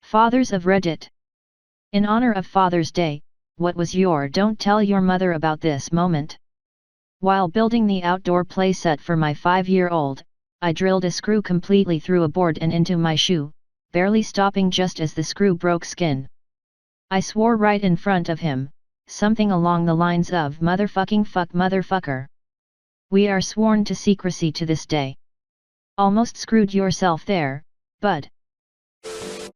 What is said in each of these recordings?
Fathers of Reddit. In honor of Father's Day, what was your don't tell your mother about this moment? While building the outdoor playset for my 5-year-old, I drilled a screw completely through a board and into my shoe, barely stopping just as the screw broke skin. I swore right in front of him, something along the lines of motherfucking fuck motherfucker. We are sworn to secrecy to this day. Almost screwed yourself there, bud.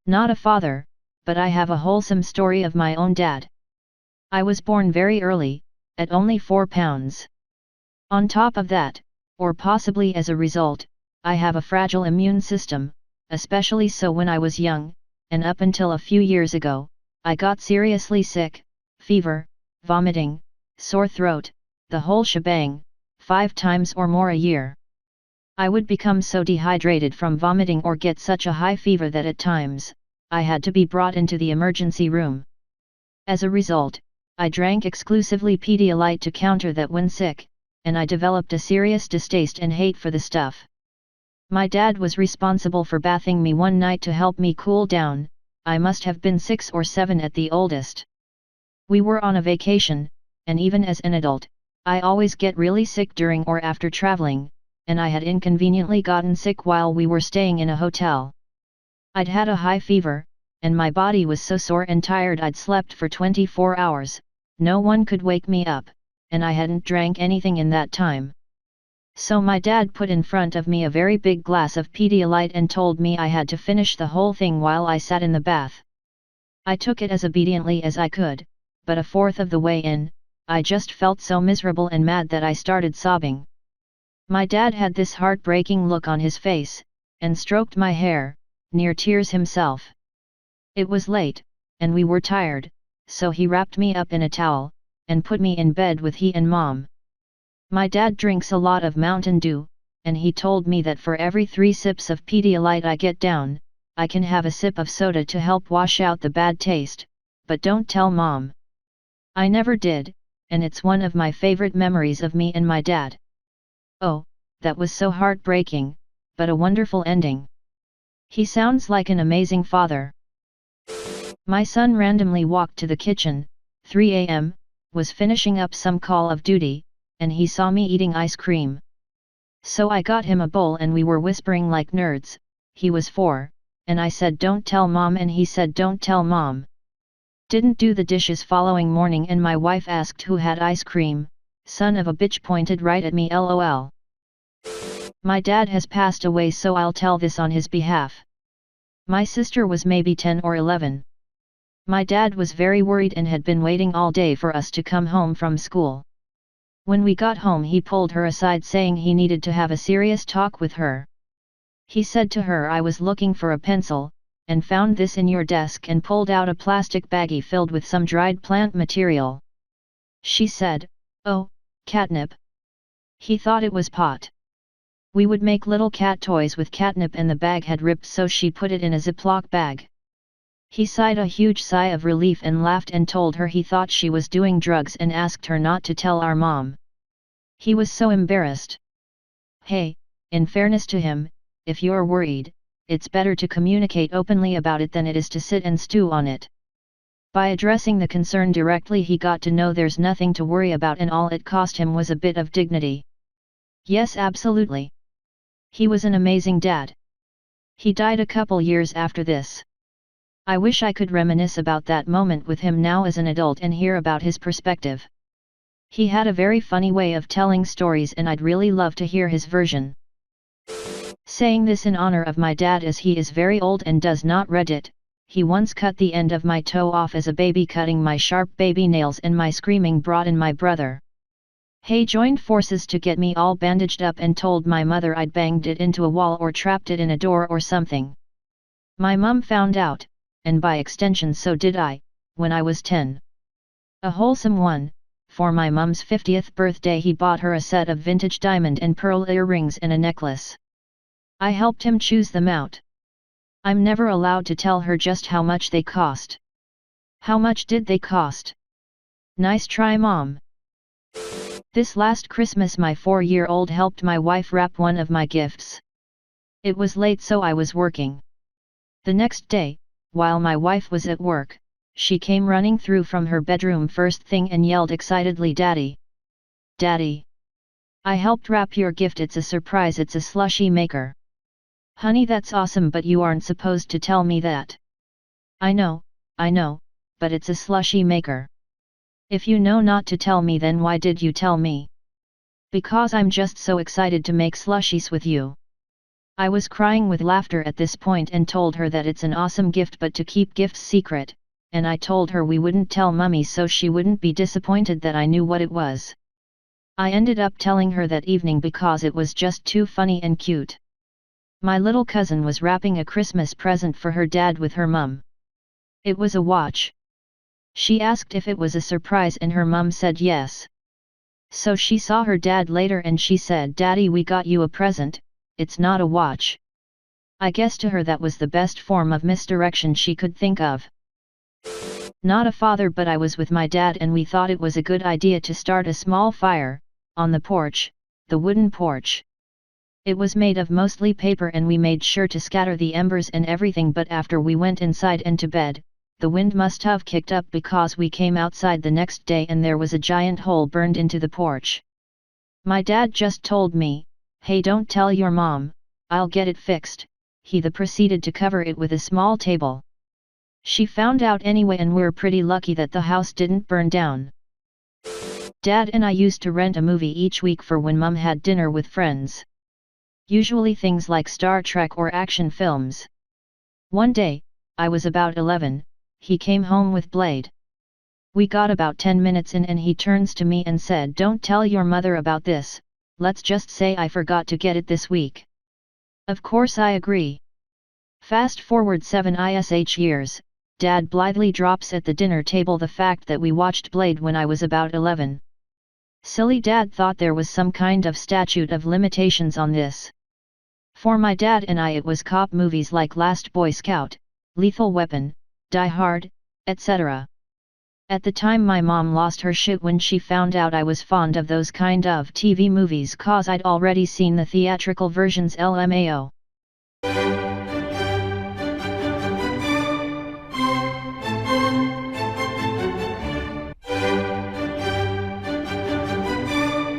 Not a father, but I have a wholesome story of my own dad. I was born very early, at only 4 pounds. On top of that, or possibly as a result, I have a fragile immune system, especially so when I was young, and up until a few years ago, I got seriously sick, fever, vomiting, sore throat, the whole shebang, 5 times or more a year. I would become so dehydrated from vomiting or get such a high fever that at times, I had to be brought into the emergency room. As a result, I drank exclusively Pedialyte to counter that when sick, and I developed a serious distaste and hate for the stuff. My dad was responsible for bathing me one night to help me cool down. I must have been 6 or 7 at the oldest. We were on a vacation, and even as an adult, I always get really sick during or after traveling, and I had inconveniently gotten sick while we were staying in a hotel. I'd had a high fever, and my body was so sore and tired I'd slept for 24 hours, no one could wake me up, and I hadn't drank anything in that time. So my dad put in front of me a very big glass of Pedialyte and told me I had to finish the whole thing while I sat in the bath. I took it as obediently as I could, but a fourth of the way in, I just felt so miserable and mad that I started sobbing. My dad had this heartbreaking look on his face, and stroked my hair, near tears himself. It was late, and we were tired, so he wrapped me up in a towel, and put me in bed with he and Mom. My dad drinks a lot of Mountain Dew, and he told me that for every 3 sips of Pedialyte I get down, I can have a sip of soda to help wash out the bad taste, but don't tell Mom. I never did, and it's one of my favorite memories of me and my dad. Oh, that was so heartbreaking, but a wonderful ending. He sounds like an amazing father. My son randomly walked to the kitchen, 3 a.m., was finishing up some Call of Duty, and he saw me eating ice cream. So I got him a bowl and we were whispering like nerds. He was 4, and I said don't tell Mom and he said don't tell Mom. Didn't do the dishes following morning and my wife asked who had ice cream. Son of a bitch pointed right at me lol. My dad has passed away so I'll tell this on his behalf. My sister was maybe 10 or 11. My dad was very worried and had been waiting all day for us to come home from school. When we got home he pulled her aside saying he needed to have a serious talk with her. He said to her I was looking for a pencil, and found this in your desk and pulled out a plastic baggie filled with some dried plant material. She said, oh, catnip. He thought it was pot. We would make little cat toys with catnip and the bag had ripped so she put it in a Ziploc bag. He sighed a huge sigh of relief and laughed and told her he thought she was doing drugs and asked her not to tell our mom. He was so embarrassed. Hey, in fairness to him, if you're worried, it's better to communicate openly about it than it is to sit and stew on it. By addressing the concern directly he got to know there's nothing to worry about and all it cost him was a bit of dignity. Yes, absolutely. He was an amazing dad. He died a couple years after this. I wish I could reminisce about that moment with him now as an adult and hear about his perspective. He had a very funny way of telling stories and I'd really love to hear his version. Saying this in honor of my dad as he is very old and does not Reddit. He once cut the end of my toe off as a baby cutting my sharp baby nails and my screaming brought in my brother. He joined forces to get me all bandaged up and told my mother I'd banged it into a wall or trapped it in a door or something. My mum found out, and by extension so did I, when I was 10. A wholesome one. For my mum's 50th birthday he bought her a set of vintage diamond and pearl earrings and a necklace. I helped him choose them out. I'm never allowed to tell her just how much they cost. How much did they cost? Nice try, Mom. This last Christmas my 4-year-old helped my wife wrap one of my gifts. It was late so I was working. The next day, while my wife was at work, she came running through from her bedroom first thing and yelled excitedly, "Daddy! Daddy! I helped wrap your gift, it's a surprise, it's a slushie maker." "Honey, that's awesome, but you aren't supposed to tell me that." I know, but it's a slushie maker." "If you know not to tell me, then why did you tell me?" "Because I'm just so excited to make slushies with you." I was crying with laughter at this point and told her that it's an awesome gift, but to keep gifts secret, and I told her we wouldn't tell Mummy so she wouldn't be disappointed that I knew what it was. I ended up telling her that evening because it was just too funny and cute. My little cousin was wrapping a Christmas present for her dad with her mum. It was a watch. She asked if it was a surprise and her mum said yes. So she saw her dad later and she said, "Daddy, we got you a present, it's not a watch." I guess to her that was the best form of misdirection she could think of. Not a father, but I was with my dad and we thought it was a good idea to start a small fire, on the porch, the wooden porch. It was made of mostly paper and we made sure to scatter the embers and everything, but after we went inside and to bed, the wind must have kicked up because we came outside the next day and there was a giant hole burned into the porch. My dad just told me, "Hey, don't tell your mom, I'll get it fixed." He then proceeded to cover it with a small table. She found out anyway and we're pretty lucky that the house didn't burn down. Dad and I used to rent a movie each week for when Mum had dinner with friends. Usually things like Star Trek or action films. One day, I was about 11, he came home with Blade. We got about 10 minutes in and he turns to me and said, "Don't tell your mother about this, let's just say I forgot to get it this week." Of course I agree. Fast forward 7 years, Dad blithely drops at the dinner table the fact that we watched Blade when I was about 11. Silly Dad thought there was some kind of statute of limitations on this. For my dad and I it was cop movies like Last Boy Scout, Lethal Weapon, Die Hard, etc. At the time my mom lost her shit when she found out I was fond of those kind of TV movies cause I'd already seen the theatrical versions LMAO.